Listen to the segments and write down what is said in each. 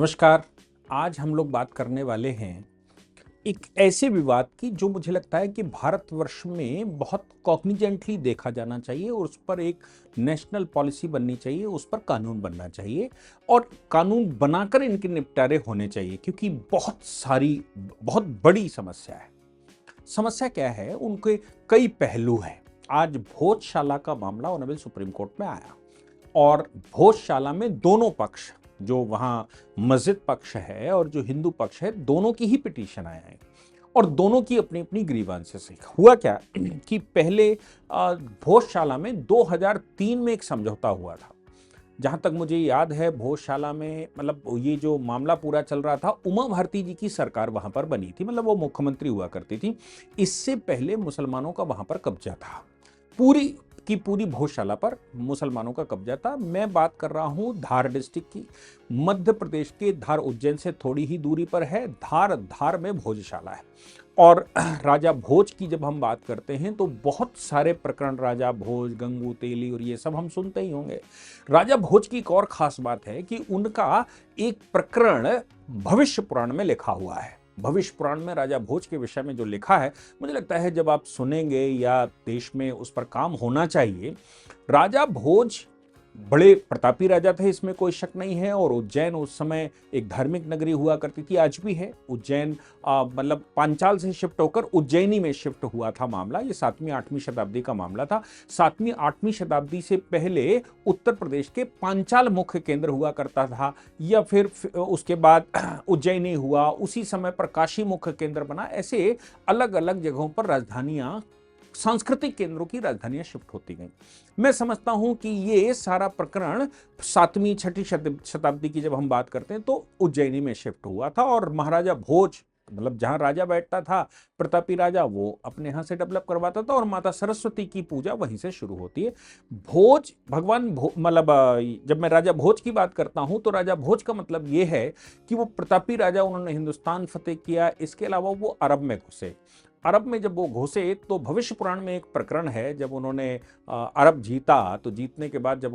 नमस्कार। आज हम लोग बात करने वाले हैं एक ऐसे विवाद की जो मुझे लगता है कि भारतवर्ष में बहुत कॉग्निजेंटली देखा जाना चाहिए और उस पर एक नेशनल पॉलिसी बननी चाहिए, उस पर कानून बनना चाहिए और कानून बनाकर इनके निपटारे होने चाहिए क्योंकि बहुत बड़ी समस्या है। समस्या क्या है? उनके कई पहलू हैं। आज भोजशाला का मामला ऑनरेबल सुप्रीम कोर्ट में आया और भोजशाला में दोनों पक्ष, जो वहाँ मस्जिद पक्ष है और जो हिंदू पक्ष है, दोनों की ही पिटीशन आए हैं और दोनों की अपनी अपनी ग्रीवांसेस है। हुआ क्या कि पहले भोजशाला में 2003 में एक समझौता हुआ था। जहां तक मुझे याद है, भोजशाला में मतलब ये जो मामला पूरा चल रहा था, उमा भारती जी की सरकार वहां पर बनी थी, मतलब वो मुख्यमंत्री हुआ करती थी। इससे पहले मुसलमानों का वहां पर कब्जा था, पूरी की पूरी भोजशाला पर मुसलमानों का कब्जा था। मैं बात कर रहा हूं धार डिस्ट्रिक्ट की, मध्य प्रदेश के धार, उज्जैन से थोड़ी ही दूरी पर है धार में भोजशाला है। और राजा भोज की जब हम बात करते हैं तो बहुत सारे प्रकरण, राजा भोज, गंगू तेली और ये सब हम सुनते ही होंगे। राजा भोज की एक और खास बात है कि उनका एक प्रकरण भविष्य पुराण में लिखा हुआ है। भविष्य पुराण में राजा भोज के विषय में जो लिखा है, मुझे लगता है जब आप सुनेंगे या देश में उस पर काम होना चाहिए। राजा भोज बड़े प्रतापी राजा थे, इसमें कोई शक नहीं है। और उज्जैन उस समय एक धार्मिक नगरी हुआ करती थी, आज भी है। उज्जैन मतलब पांचाल से शिफ्ट होकर उज्जैनी में शिफ्ट हुआ था मामला। ये 7वीं-8वीं शताब्दी का मामला था। 7वीं-8वीं शताब्दी से पहले उत्तर प्रदेश के पांचाल मुख्य केंद्र हुआ करता था, या फिर उसके बाद उज्जैनी हुआ, उसी समय पर काशी मुख्य केंद्र बना। ऐसे अलग अलग जगहों पर राजधानियां, सांस्कृतिक केंद्रों की राजधानियां शिफ्ट होती गई। मैं समझता हूं कि ये सारा प्रकरण 7वीं-6वीं शताब्दी की जब हम बात करते हैं तो उज्जैनी में शिफ्ट हुआ था। और महाराजा भोज, मतलब जहां राजा बैठता था, प्रतापी राजा, वो अपने यहां से डेवलप करवाता था और माता सरस्वती की पूजा वहीं से शुरू होती है। भोज मतलब जब मैं राजा भोज की बात करता हूं तो राजा भोज का मतलब ये है कि वो प्रतापी राजा, उन्होंने हिंदुस्तान फतेह किया। इसके अलावा वो अरब में घुसे। अरब में जब वो घुसे तो भविष्य पुराण में एक प्रकरण है, जब उन्होंने अरब जीता तो जीतने के बाद जब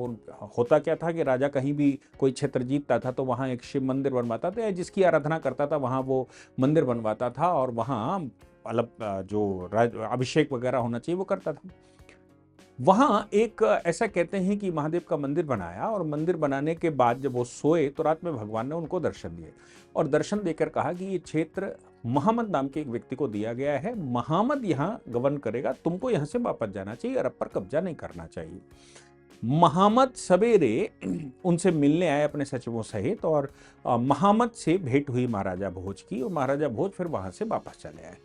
होता क्या था कि राजा कहीं भी कोई क्षेत्र जीतता था तो वहाँ एक शिव मंदिर बनवाता था, जिसकी आराधना करता था वहाँ वो मंदिर बनवाता था और वहाँ मतलब जो अभिषेक वगैरह होना चाहिए वो करता था। वहां एक ऐसा कहते हैं कि महादेव का मंदिर बनाया और मंदिर बनाने के बाद जब वो सोए तो रात में भगवान ने उनको दर्शन दिए और दर्शन देकर कहा कि ये क्षेत्र मोहम्मद नाम के एक व्यक्ति को दिया गया है, मोहम्मद यहाँ गवर्न करेगा, तुमको यहाँ से वापस जाना चाहिए, अरब पर कब्जा नहीं करना चाहिए। मोहम्मद सवेरे उनसे मिलने आए अपने सचिवों सहित और मोहम्मद से भेंट हुई महाराजा भोज की और महाराजा भोज फिर वहां से वापस चले आए।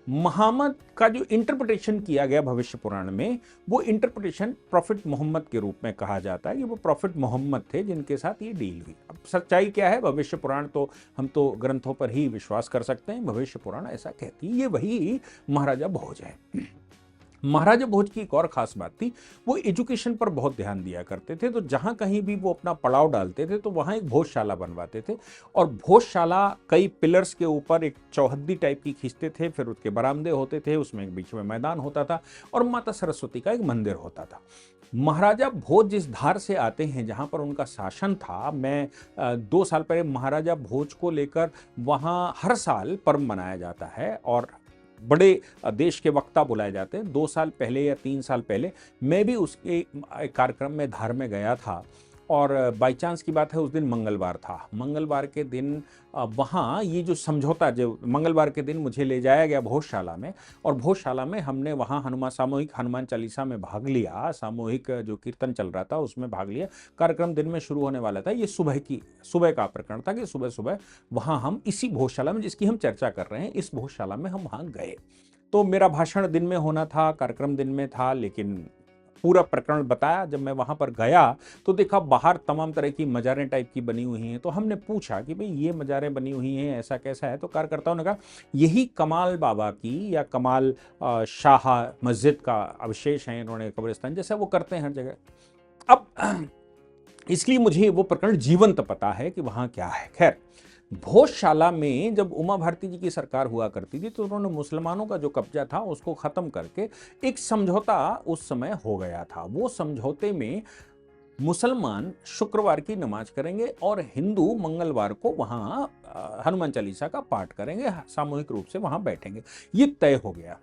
मोहम्मद का जो इंटरप्रिटेशन किया गया भविष्य पुराण में, वो इंटरप्रिटेशन प्रॉफिट मोहम्मद के रूप में कहा जाता है कि वो प्रॉफिट मोहम्मद थे जिनके साथ ये डील हुई। अब सच्चाई क्या है? भविष्य पुराण तो हम तो ग्रंथों पर ही विश्वास कर सकते हैं। भविष्य पुराण ऐसा कहती है, ये वही महाराजा भोज है। महाराजा भोज की एक और खास बात थी, वो एजुकेशन पर बहुत ध्यान दिया करते थे। तो जहां कहीं भी वो अपना पड़ाव डालते थे तो वहां एक भोजशाला बनवाते थे और भोजशाला कई पिलर्स के ऊपर एक चौहद्दी टाइप की खींचते थे, फिर उसके बरामदे होते थे, उसमें एक बीच में मैदान होता था और माता सरस्वती का एक मंदिर होता था। महाराजा भोज जिस धार से आते हैं जहां पर उनका शासन था, मैं 2 साल पहले महाराजा भोज को लेकर वहां हर साल पर्व मनाया जाता है और बड़े देश के वक्ता बुलाए जाते हैं। 2 साल पहले या 3 साल पहले मैं भी उसके कार्यक्रम में धार में गया था और बाई चांस की बात है, उस दिन मंगलवार था। मंगलवार के दिन वहाँ ये जो समझौता, जो मंगलवार के दिन मुझे ले जाया गया भोजशाला में और भोजशाला में हमने वहाँ सामूहिक हनुमान चालीसा में भाग लिया, सामूहिक जो कीर्तन चल रहा था उसमें भाग लिया। कार्यक्रम दिन में शुरू होने वाला था। ये सुबह का प्रकरण था कि सुबह सुबह वहाँ हम इसी भोजशाला में जिसकी हम चर्चा कर रहे हैं, इस भोजशाला में हम वहाँ गए। तो मेरा भाषण दिन में होना था, कार्यक्रम दिन में था, लेकिन पूरा प्रकरण बताया। जब मैं वहां पर गया तो देखा बाहर तमाम तरह की मजारें टाइप की बनी हुई हैं। तो हमने पूछा कि भाई ये मजारें बनी हुई हैं, ऐसा कैसा है? तो कार्यकर्ताओं ने कहा यही कमाल बाबा की या कमाल शाह मस्जिद का अवशेष है, इन्होंने कब्रिस्तान जैसा वो करते हैं हर जगह। अब इसलिए मुझे वो प्रकरण जीवंत पता है कि वहां क्या है। खैर, भोजशाला में जब उमा भारती जी की सरकार हुआ करती थी तो उन्होंने मुसलमानों का जो कब्जा था उसको खत्म करके एक समझौता उस समय हो गया था। वो समझौते में मुसलमान शुक्रवार की नमाज करेंगे और हिंदू मंगलवार को वहां हनुमान चालीसा का पाठ करेंगे, सामूहिक रूप से वहां बैठेंगे। ये तय हो गया।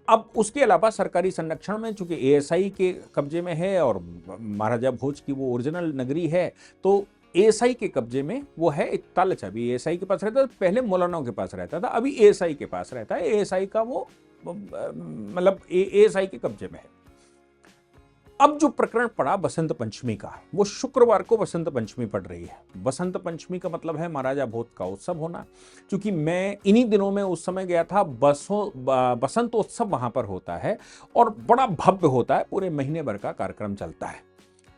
अब उसके अलावा सरकारी संरक्षण में चूंकि एएसआई के कब्जे में है और महाराजा भोज की वो ओरिजिनल नगरी है, तो एएसआई के कब्जे में वो है। एक ताला चाबी एएसआई के पास रहता था, पहले मौलानाओं के पास रहता था, अभी एएसआई के पास रहता है। एएसआई का वो मतलब एएसआई के कब्जे में है। अब जो प्रकरण पड़ा बसंत पंचमी का, वो शुक्रवार को बसंत पंचमी पड़ रही है। बसंत पंचमी का मतलब है महाराजा भोज का उत्सव होना। क्योंकि मैं इन्हीं दिनों में उस समय गया था, बसंत उत्सव वहां पर होता है और बड़ा भव्य होता है, पूरे महीने भर का कार्यक्रम चलता है।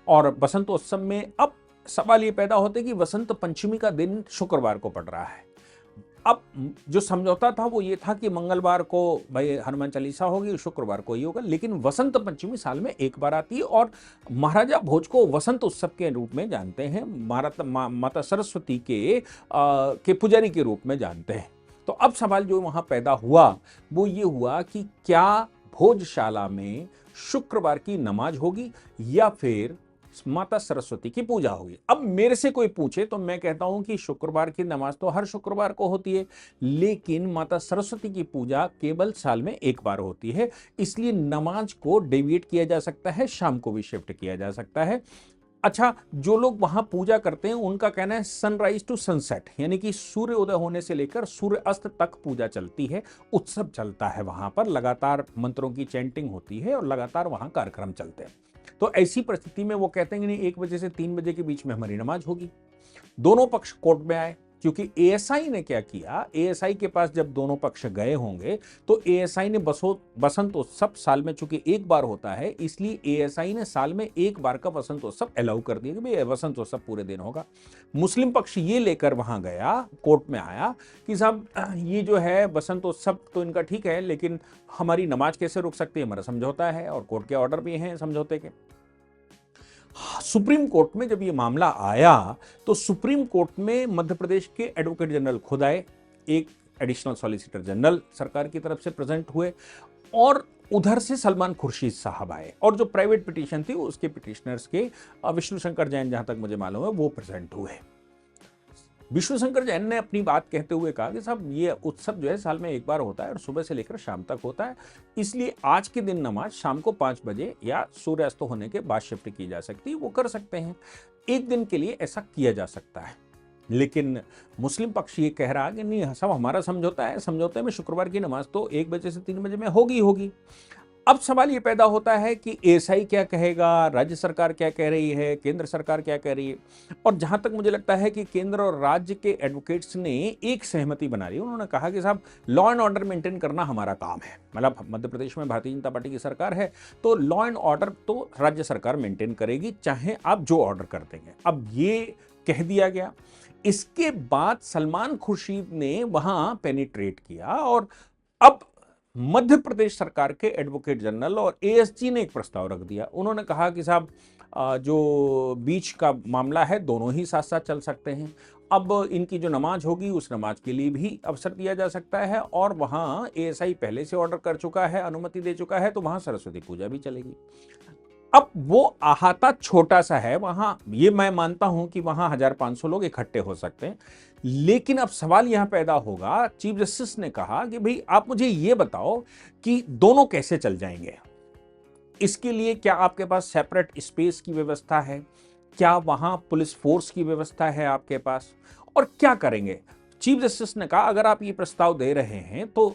और बसंत उत्सव में अब सवाल ये पैदा होता है कि बसंत पंचमी का दिन शुक्रवार को पड़ रहा है। अब जो समझौता था वो ये था कि मंगलवार को भाई हनुमान चालीसा होगी, शुक्रवार को ही होगा, लेकिन वसंत पंचमी साल में एक बार आती है और महाराजा भोज को वसंत उत्सव के रूप में जानते हैं, माता सरस्वती के पुजारी के रूप में जानते हैं। तो अब सवाल जो वहां पैदा हुआ वो ये हुआ कि क्या भोजशाला में शुक्रवार की नमाज होगी या फिर माता सरस्वती की पूजा होगी। अब मेरे से कोई पूछे तो मैं कहता हूं कि शुक्रवार की नमाज तो हर शुक्रवार को होती है, लेकिन माता सरस्वती की पूजा केवल साल में एक बार होती है, इसलिए नमाज को डेविएट किया जा सकता है, शाम को भी शिफ्ट किया जा सकता है। अच्छा, जो लोग वहां पूजा करते हैं उनका कहना है सनराइज टू सनसेट, यानी कि सूर्य उदय होने से लेकर सूर्य अस्त तक पूजा चलती है, उत्सव चलता है, वहां पर लगातार मंत्रों की चैंटिंग होती है और लगातार वहां कार्यक्रम चलते हैं। तो ऐसी परिस्थिति में वो कहते हैं कि नहीं, 1 बजे से 3 बजे के बीच में हमारी नमाज होगी। दोनों पक्ष कोर्ट में आए, क्योंकि एएसआई ने क्या किया, एएसआई के पास जब दोनों पक्ष गए होंगे तो एएसआई ने बसंत उत्सव साल में चूंकि एक बार होता है, इसलिए एएसआई ने साल में एक बार का बसंत उत्सव अलाउ कर दिया कि भाई बसंत उत्सव पूरे दिन होगा। मुस्लिम पक्ष ये लेकर वहां गया, कोर्ट में आया कि साहब ये जो है बसंत उत्सव तो इनका ठीक है, लेकिन हमारी नमाज कैसे रुक सकती है, हमारा समझौता है और कोर्ट के ऑर्डर भी हैं समझौते के। सुप्रीम कोर्ट में जब ये मामला आया तो सुप्रीम कोर्ट में मध्य प्रदेश के एडवोकेट जनरल खुद आए, एक एडिशनल सॉलिसिटर जनरल सरकार की तरफ से प्रेजेंट हुए और उधर से सलमान खुर्शीद साहब आए, और जो प्राइवेट पिटीशन थी उसके पिटिशनर्स के विष्णु शंकर जैन, जहां तक मुझे मालूम है, वो प्रेजेंट हुए। विष्णु शंकर जैन ने अपनी बात कहते हुए कहा कि साहब ये उत्सव जो है साल में एक बार होता है और सुबह से लेकर शाम तक होता है, इसलिए आज के दिन नमाज शाम को 5 बजे या सूर्यास्त होने के बाद शिफ्ट की जा सकती है, वो कर सकते हैं, एक दिन के लिए ऐसा किया जा सकता है। लेकिन मुस्लिम पक्ष ये कह रहा कि नहीं साहब, हमारा समझौता है, समझौते में शुक्रवार की नमाज तो 1 बजे से 3 बजे में होगी। अब सवाल ये पैदा होता है कि एएसआई क्या कहेगा, राज्य सरकार क्या कह रही है, केंद्र सरकार क्या कह रही है। और जहां तक मुझे लगता है कि केंद्र और राज्य के एडवोकेट्स ने एक सहमति बना ली, उन्होंने कहा कि साहब लॉ एंड ऑर्डर मेंटेन करना हमारा काम है। मतलब मध्य प्रदेश में भारतीय जनता पार्टी की सरकार है तो लॉ एंड ऑर्डर तो राज्य सरकार मेंटेन करेगी, चाहे आप जो ऑर्डर कर देंगे। अब ये कह दिया गया। इसके बाद सलमान खुर्शीद ने वहां पेनिट्रेट किया और अब मध्य प्रदेश सरकार के एडवोकेट जनरल और एएसजी ने एक प्रस्ताव रख दिया। उन्होंने कहा कि साहब जो बीच का मामला है दोनों ही साथ साथ चल सकते हैं। अब इनकी जो नमाज होगी उस नमाज के लिए भी अवसर दिया जा सकता है, और वहां एएसआई पहले से ऑर्डर कर चुका है, अनुमति दे चुका है, तो वहां सरस्वती पूजा भी चलेगी। अब वो अहाता छोटा सा है वहां, ये मैं मानता हूं कि वहां 1500 लोग इकट्ठे हो सकते हैं, लेकिन अब सवाल यहां पैदा होगा। चीफ जस्टिस ने कहा कि भाई आप मुझे ये बताओ कि दोनों कैसे चल जाएंगे, इसके लिए क्या आपके पास सेपरेट स्पेस की व्यवस्था है, क्या वहां पुलिस फोर्स की व्यवस्था है आपके पास, और क्या करेंगे। चीफ जस्टिस ने कहा अगर आप ये प्रस्ताव दे रहे हैं तो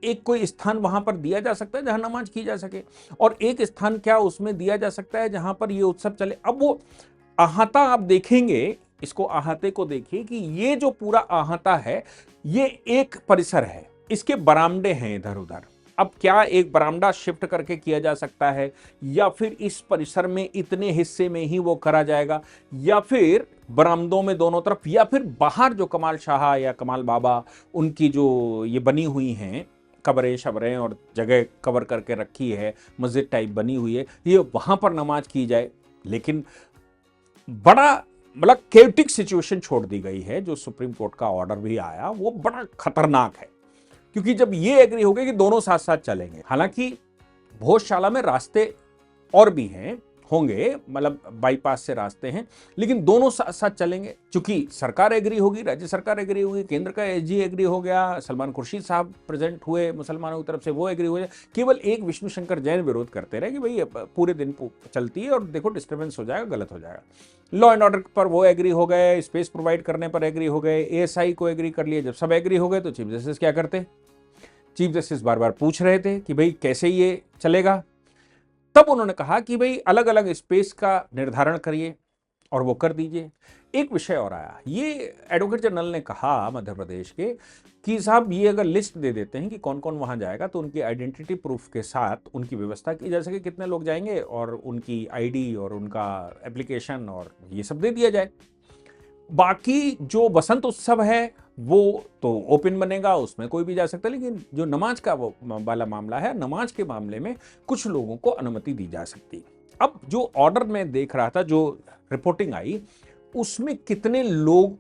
एक कोई स्थान वहां पर दिया जा सकता है जहां नमाज की जा सके, और एक स्थान क्या उसमें दिया जा सकता है जहां पर ये उत्सव चले। अब वो अहाता आप देखेंगे, इसको अहाते को देखिए कि ये जो पूरा अहाता है ये एक परिसर है, इसके बरामदे हैं इधर उधर। अब क्या एक बरामदा शिफ्ट करके किया जा सकता है, या फिर इस परिसर में इतने हिस्से में ही वो करा जाएगा, या फिर बरामदों में दोनों तरफ, या फिर बाहर जो कमाल शाह या कमाल बाबा उनकी जो ये बनी हुई हैं कब्रें शबरें और जगह कवर करके रखी है, मस्जिद टाइप बनी हुई है, ये वहां पर नमाज की जाए। लेकिन बड़ा मतलब केटिक सिचुएशन छोड़ दी गई है। जो सुप्रीम कोर्ट का ऑर्डर भी आया वो बड़ा खतरनाक है, क्योंकि जब ये एग्री हो गए कि दोनों साथ साथ चलेंगे, हालांकि भोजशाला में रास्ते और भी हैं, होंगे, मतलब बाईपास से रास्ते हैं, लेकिन दोनों साथ साथ चलेंगे। चूंकि सरकार एग्री होगी, राज्य सरकार एग्री होगी, केंद्र का एसजी एग्री हो गया, सलमान खुर्शीद साहब प्रेजेंट हुए मुसलमानों की तरफ से, वो एग्री हो गया। केवल एक विष्णु शंकर जैन विरोध करते रहे कि भाई पूरे दिन चलती है और देखो डिस्टर्बेंस हो जाएगा, गलत हो जाएगा। लॉ एंड ऑर्डर पर वो एग्री हो गए, स्पेस प्रोवाइड करने पर एग्री हो गए, एएसआई को एग्री कर लिए। जब सब एग्री हो गए तो चीफ जस्टिस क्या करते? चीफ जस्टिस बार बार पूछ रहे थे कि भाई कैसे ये चलेगा। तब उन्होंने कहा कि भाई अलग अलग स्पेस का निर्धारण करिए और वो कर दीजिए। एक विषय और आया, ये एडवोकेट जनरल ने कहा मध्य प्रदेश के कि साहब ये अगर लिस्ट दे देते हैं कि कौन कौन वहां जाएगा तो उनकी आइडेंटिटी प्रूफ के साथ उनकी व्यवस्था की जा सके, कितने लोग जाएंगे और उनकी आईडी और उनका एप्लीकेशन और ये सब दे दिया जाए। बाकी जो बसंत उत्सव है वो तो ओपन बनेगा, उसमें कोई भी जा सकता है, लेकिन जो नमाज का वो वाला मामला है, नमाज के मामले में कुछ लोगों को अनुमति दी जा सकती। अब जो ऑर्डर में देख रहा था, जो रिपोर्टिंग आई, उसमें कितने लोग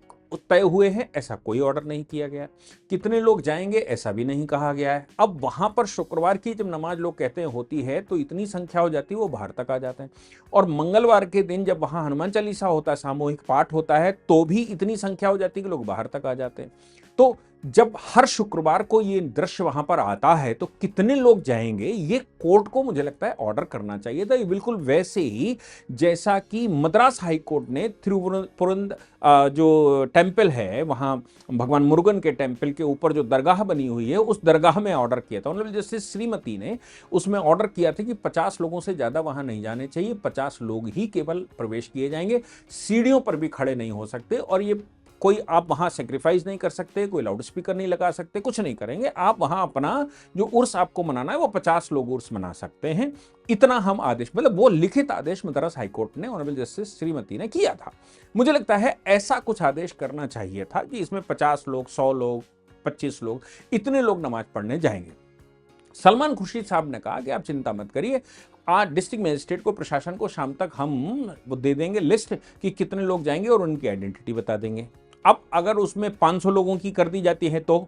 तय हुए हैं ऐसा कोई ऑर्डर नहीं किया गया, कितने लोग जाएंगे ऐसा भी नहीं कहा गया है। अब वहां पर शुक्रवार की जब नमाज लोग कहते हैं होती है तो इतनी संख्या हो जाती है वो बाहर तक आ जाते हैं, और मंगलवार के दिन जब वहां हनुमान चालीसा होता है, सामूहिक पाठ होता है, तो भी इतनी संख्या हो जाती है कि लोग बाहर तक आ जाते हैं। तो जब हर शुक्रवार को ये दृश्य वहां पर आता है तो कितने लोग जाएंगे, ये कोर्ट को मुझे लगता है ऑर्डर करना चाहिए था। ये बिल्कुल वैसे ही जैसा कि मद्रास हाई कोर्ट ने थिरुवनंतपुरम जो टेम्पल है, वहां भगवान मुरुगन के टेम्पल के ऊपर जो दरगाह बनी हुई है, उस दरगाह में ऑर्डर किया था। ऑनरेबल जस्टिस श्रीमती ने उसमें ऑर्डर किया था कि 50 लोगों से ज्यादा वहां नहीं जाने चाहिए, 50 लोग ही केवल प्रवेश किए जाएंगे, सीढ़ियों पर भी खड़े नहीं हो सकते, और ये कोई आप वहां सेक्रीफाइस नहीं कर सकते, कोई लाउड स्पीकर नहीं लगा सकते, कुछ नहीं करेंगे आप वहां। अपना जो उर्स आपको मनाना है वो 50 लोग उर्स मना सकते हैं, इतना हम आदेश, मतलब वो लिखित आदेश मद्रास हाईकोर्ट ने ऑनरेबल जस्टिस श्रीमती ने किया था। मुझे लगता है ऐसा कुछ आदेश करना चाहिए था कि इसमें 50 लोग, 100 लोग, 25 लोग, इतने लोग नमाज पढ़ने जाएंगे। सलमान खुर्शीद साहब ने कहा कि आप चिंता मत करिए, आज डिस्ट्रिक्ट मजिस्ट्रेट को, प्रशासन को शाम तक हम वो दे देंगे लिस्ट कि कितने लोग जाएंगे और उनकी आइडेंटिटी बता देंगे। अब अगर उसमें 500 लोगों की कर दी जाती है तो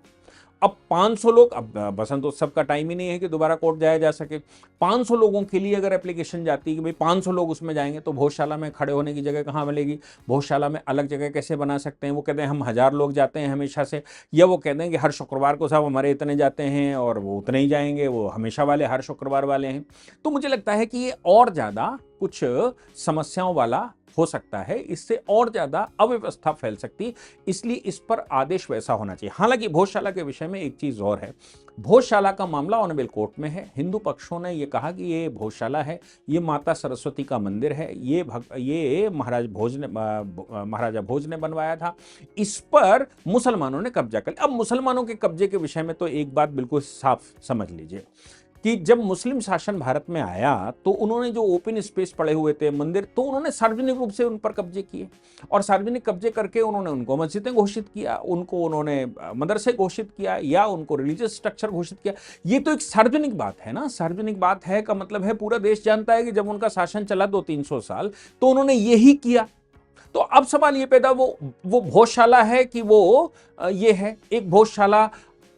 अब 500 लोग, अब बसंत उत्सव का टाइम ही नहीं है कि दोबारा कोर्ट जाया जा सके। 500 लोगों के लिए अगर एप्लीकेशन जाती है कि भाई 500 लोग उसमें जाएंगे, तो भोजशाला में खड़े होने की जगह कहाँ मिलेगी? भोजशाला में अलग जगह कैसे बना सकते हैं? वो कहते हैं हम 1000 लोग जाते हैं हमेशा से, या वो कहते हैं कि हर शुक्रवार को साहब हमारे इतने जाते हैं और वो उतने ही जाएंगे, वो हमेशा वाले हर शुक्रवार वाले हैं। तो मुझे लगता है कि ये और ज़्यादा कुछ समस्याओं वाला हो सकता है, इससे और ज्यादा अव्यवस्था फैल सकती, इसलिए इस पर आदेश वैसा होना चाहिए। हालांकि भोजशाला के विषय में एक चीज और है, भोजशाला का मामला ऑनरेबल कोर्ट में है। हिंदू पक्षों ने यह कहा कि ये भोजशाला है, ये माता सरस्वती का मंदिर है, ये महाराजा भोज ने बनवाया था, इस पर मुसलमानों ने कब्जा कर लिया। अब मुसलमानों के कब्जे के विषय में तो एक बात बिल्कुल साफ समझ लीजिए कि जब मुस्लिम शासन भारत में आया तो उन्होंने जो ओपन स्पेस पड़े हुए थे मंदिर, तो उन्होंने सार्वजनिक रूप से उन पर कब्जे किए, और सार्वजनिक कब्जे करके उन्होंने उनको मस्जिदें घोषित किया, उनको उन्होंने मदरसे घोषित किया, या उनको रिलीजियस स्ट्रक्चर घोषित किया। ये तो एक सार्वजनिक बात है ना। सार्वजनिक बात है का मतलब है पूरा देश जानता है कि जब उनका शासन चला 200-300 साल तो उन्होंने यही किया। तो अब सवाल ये पैदा, वो भोजशाला है कि वो ये है। एक भोजशाला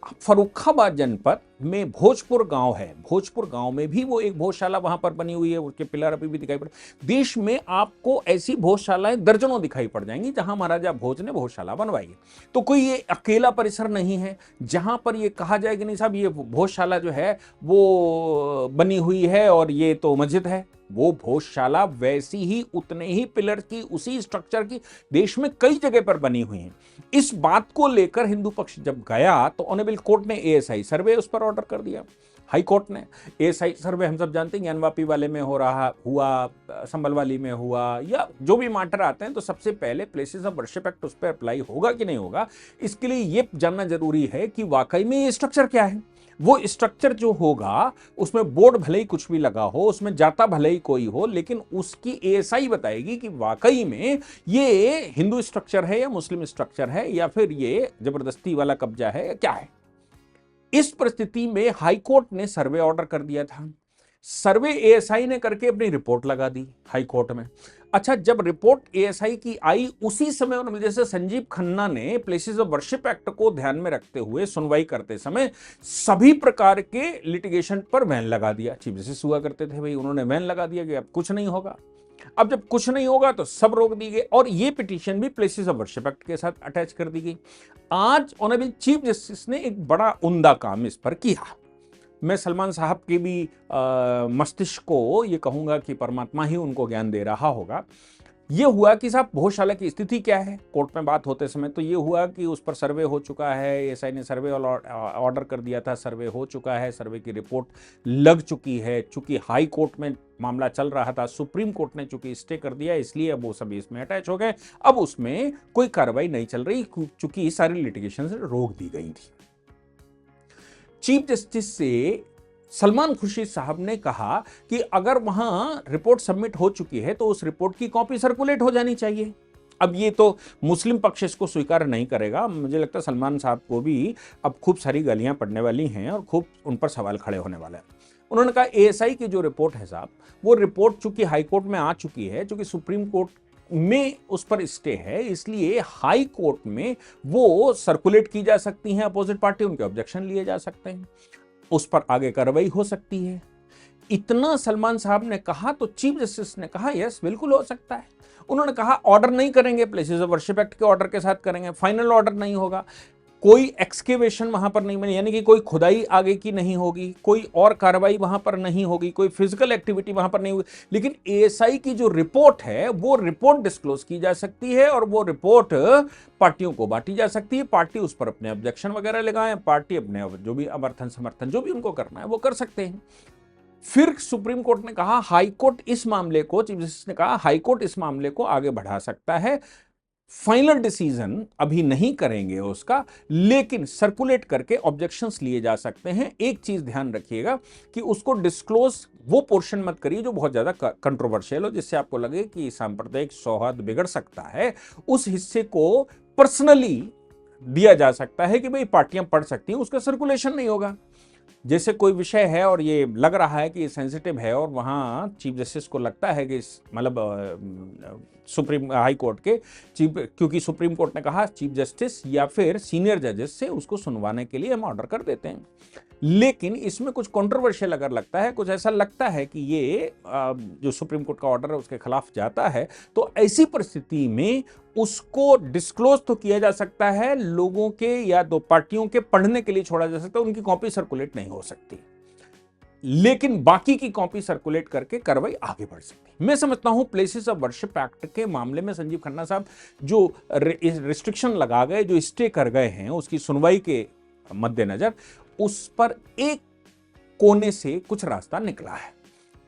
फर्रुखाबाद जनपद में भोजपुर गांव है, भोजपुर गांव में भी वो एक भोजशाला वहां पर बनी हुई है, उसके पिलर अभी भी दिखाई पड़। देश में आपको ऐसी भोजशालाएं दर्जनों दिखाई पड़ जाएंगी जहां महाराजा भोज ने भोजशाला बनवाई है। तो कोई ये अकेला परिसर नहीं है जहां पर ये कहा जाए कि नहीं साहब ये भोजशाला जो है वो बनी हुई है और ये तो मस्जिद है। वो भोजशाला वैसी ही, उतने ही पिलर की, उसी स्ट्रक्चर की देश में कई जगह पर बनी हुई है। इस बात को लेकर हिंदू पक्ष जब गया तो ऑनरेबल कोर्ट ने एएसआई सर्वे उस पर ऑर्डर कर दिया। हाई कोर्ट ने एएसआई सर्वे, हम सब जानते हैं ज्ञानवापी वाले में हुआ, संभल वाली में हुआ, या जो भी मैटर आते हैं, तो सबसे पहले प्लेसेस ऑफ वर्शिप एक्ट उस पर अप्लाई होगा कि नहीं होगा, इसके लिए ये जानना जरूरी है कि वाकई में ये स्ट्रक्चर क्या है। वो स्ट्रक्चर जो होगा उसमें बोर्ड भले ही कुछ भी लगा हो, उसमें जाता भले ही कोई हो, लेकिन उसकी एएसआई बताएगी कि वाकई में ये हिंदू स्ट्रक्चर है या मुस्लिम स्ट्रक्चर है, या फिर ये जबरदस्ती वाला कब्जा है या क्या है। इस परिस्थिति में हाईकोर्ट ने सर्वे ऑर्डर कर दिया था। सर्वे एएसआई ने करके अपनी रिपोर्ट लगा दी हाई कोर्ट में। अच्छा, जब रिपोर्ट एएसआई की आई उसी समय उन्होंने, जैसे संजीव खन्ना ने प्लेसेस ऑफ वर्शिप एक्ट को ध्यान में रखते हुए सुनवाई करते समय सभी प्रकार के लिटिगेशन पर बैन लगा दिया। चीफ जस्टिस हुआ करते थे भाई, उन्होंने बैन लगा दिया कि अब कुछ नहीं होगा। अब जब कुछ नहीं होगा तो सब रोक दी गई और ये पिटीशन भी प्लेसेस ऑफ वर्शिप एक्ट के साथ अटैच कर दी गई। आज ऑनरेबल चीफ जस्टिस ने एक बड़ा उम्दा काम इस पर किया। मैं सलमान साहब के भी मस्तिष्क को ये कहूंगा कि परमात्मा ही उनको ज्ञान दे रहा होगा। ये हुआ कि साहब भोजशाला की स्थिति क्या है, कोर्ट में बात होते समय तो ये हुआ कि उस पर सर्वे हो चुका है, एएसआई ने सर्वे ऑर्डर कर दिया था, सर्वे हो चुका है, सर्वे की रिपोर्ट लग चुकी है। चूंकि हाई कोर्ट में मामला चल रहा था, सुप्रीम कोर्ट ने चूंकि स्टे कर दिया, इसलिए अब वो सभी इसमें अटैच हो गए। अब उसमें कोई कार्रवाई नहीं चल रही चूंकि सारी लिटिगेशन रोक दी गई थी। चीफ जस्टिस से सलमान खुर्शीद साहब ने कहा कि अगर वहां रिपोर्ट सबमिट हो चुकी है तो उस रिपोर्ट की कॉपी सर्कुलेट हो जानी चाहिए। अब ये तो मुस्लिम पक्ष इसको स्वीकार नहीं करेगा। मुझे लगता है सलमान साहब को भी अब खूब सारी गालियां पड़ने वाली हैं और खूब उन पर सवाल खड़े होने वाले हैं। उन्होंने कहा एएसआई की जो रिपोर्ट है साहब, वो रिपोर्ट चूंकि हाई कोर्ट में आ चुकी है, चूंकि सुप्रीम कोर्ट में उस पर स्टे है, इसलिए हाई कोर्ट में वो सर्कुलेट की जा सकती है, अपोजिट पार्टी उनके ऑब्जेक्शन लिए जा सकते हैं, उस पर आगे कार्रवाई हो सकती है। इतना सलमान साहब ने कहा तो चीफ जस्टिस ने कहा यस बिल्कुल हो सकता है। उन्होंने कहा ऑर्डर नहीं करेंगे, प्लेसेस ऑफ वर्शिप एक्ट के ऑर्डर के साथ करेंगे, फाइनल ऑर्डर नहीं होगा, कोई एक्सकेवेशन वहां पर नहीं बनी, यानी कि कोई खुदाई आगे की नहीं होगी, कोई और कार्रवाई वहां पर नहीं होगी, कोई फिजिकल एक्टिविटी वहां पर नहीं होगी। लेकिन एएसआई की जो रिपोर्ट है वो रिपोर्ट डिस्क्लोज की जा सकती है और वो रिपोर्ट पार्टियों को बांटी जा सकती है। पार्टी उस पर अपने ऑब्जेक्शन वगैरह लगाएं, पार्टी अपने जो भी समर्थन समर्थन जो भी उनको करना है वो कर सकते हैं। फिर सुप्रीम कोर्ट ने कहा हाई कोर्ट इस मामले को, चीफ जस्टिस ने कहा हाई कोर्ट इस मामले को आगे बढ़ा सकता है, फाइनल डिसीजन अभी नहीं करेंगे उसका, लेकिन सर्कुलेट करके ऑब्जेक्शंस लिए जा सकते हैं। एक चीज ध्यान रखिएगा कि उसको डिस्क्लोज वो पोर्शन मत करिए जो बहुत ज्यादा कंट्रोवर्शियल हो, जिससे आपको लगे कि सांप्रदायिक सौहार्द बिगड़ सकता है। उस हिस्से को पर्सनली दिया जा सकता है कि भाई पार्टियां पढ़ सकती हैं, उसका सर्कुलेशन नहीं होगा। जैसे कोई विषय है और ये लग रहा है कि सेंसिटिव है और वहाँ चीफ जस्टिस को लगता है कि मतलब सुप्रीम हाई कोर्ट के चीफ, क्योंकि सुप्रीम कोर्ट ने कहा चीफ जस्टिस या फिर सीनियर जजेस से उसको सुनवाने के लिए हम ऑर्डर कर देते हैं। लेकिन इसमें कुछ कंट्रोवर्शियल अगर लगता है, कुछ ऐसा लगता है कि ये जो सुप्रीम कोर्ट का ऑर्डर है उसके खिलाफ जाता है, तो ऐसी परिस्थिति में उसको डिस्क्लोज तो किया जा सकता है, लोगों के या दो पार्टियों के पढ़ने के लिए छोड़ा जा सकता है, उनकी कॉपी सर्कुलेट नहीं हो सकती, लेकिन बाकी की कॉपी सर्कुलेट करके कार्रवाई आगे बढ़ सकती है। मैं समझता हूं प्लेसेस ऑफ वर्शिप एक्ट के मामले में संजीव खन्ना साहब जो रिस्ट्रिक्शन लगा गए, जो स्टे कर गए हैं, उसकी सुनवाई के मद्देनजर उस पर एक कोने से कुछ रास्ता निकला है,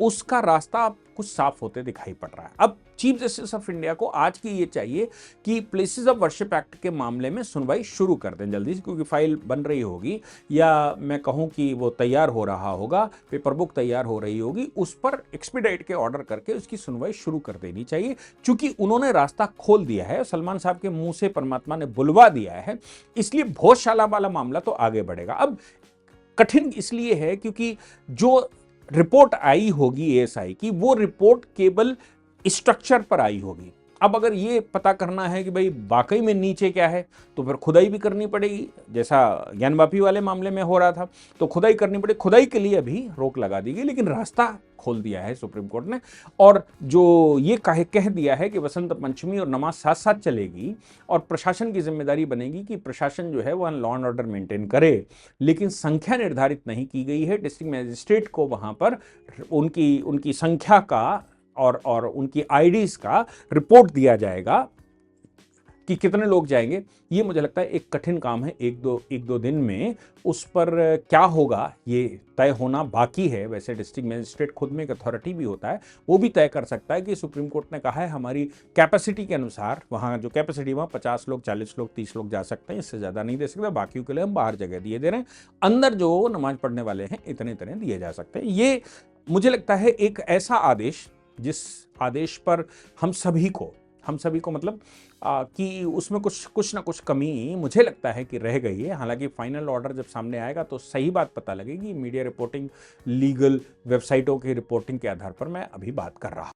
उसका रास्ता कुछ साफ होते दिखाई पड़ रहा है। अब चीफ जस्टिस ऑफ इंडिया को आज की ये चाहिए कि प्लेसेस ऑफ वर्शिप एक्ट के मामले में सुनवाई शुरू कर दें जल्दी से, क्योंकि फाइल बन रही होगी या मैं कहूं कि वो तैयार हो रहा होगा, पेपर बुक तैयार हो रही होगी, उस पर एक्सपीडाइट के ऑर्डर करके उसकी सुनवाई शुरू कर देनी चाहिए। क्योंकि उन्होंने रास्ता खोल दिया है, सलमान साहब के मुंह से परमात्मा ने बुलवा दिया है, इसलिए भोजशाला वाला मामला तो आगे बढ़ेगा। अब कठिन इसलिए है क्योंकि जो रिपोर्ट आई होगी एएसआई की, वो रिपोर्ट केवल स्ट्रक्चर पर आई होगी। अब अगर ये पता करना है कि भाई वाकई में नीचे क्या है, तो फिर खुदाई भी करनी पड़ेगी, जैसा ज्ञानवापी वाले मामले में हो रहा था, तो खुदाई करनी पड़ेगी। खुदाई के लिए अभी रोक लगा दी गई, लेकिन रास्ता खोल दिया है सुप्रीम कोर्ट ने, और जो ये कह दिया है कि वसंत पंचमी और नमाज साथ साथ चलेगी और प्रशासन की जिम्मेदारी बनेगी कि प्रशासन जो है वह लॉ एंड ऑर्डर मेंटेन करे, लेकिन संख्या निर्धारित नहीं की गई है। डिस्ट्रिक्ट मजिस्ट्रेट को वहां पर उनकी संख्या का और उनकी आईडीज का रिपोर्ट दिया जाएगा कि कितने लोग जाएंगे। ये मुझे लगता है एक कठिन काम है, एक दो दिन में उस पर क्या होगा ये तय होना बाकी है। वैसे डिस्ट्रिक्ट मजिस्ट्रेट खुद में एक अथॉरिटी भी होता है, वो भी तय कर सकता है कि सुप्रीम कोर्ट ने कहा है हमारी कैपेसिटी के अनुसार, वहाँ जो कैपेसिटी वहाँ 50 लोग, 40 लोग, 30 लोग जा सकते हैं, इससे ज़्यादा नहीं दे सकते, बाकियों के लिए हम बाहर जगह दिए दे रहे हैं, अंदर जो नमाज पढ़ने वाले हैं इतने दिए जा सकते हैं। ये मुझे लगता है एक ऐसा आदेश जिस आदेश पर हम सभी को मतलब कि उसमें कुछ ना कुछ कमी मुझे लगता है कि रह गई है। हालांकि फाइनल ऑर्डर जब सामने आएगा तो सही बात पता लगेगी। मीडिया रिपोर्टिंग, लीगल वेबसाइटों की रिपोर्टिंग के आधार पर मैं अभी बात कर रहा हूं।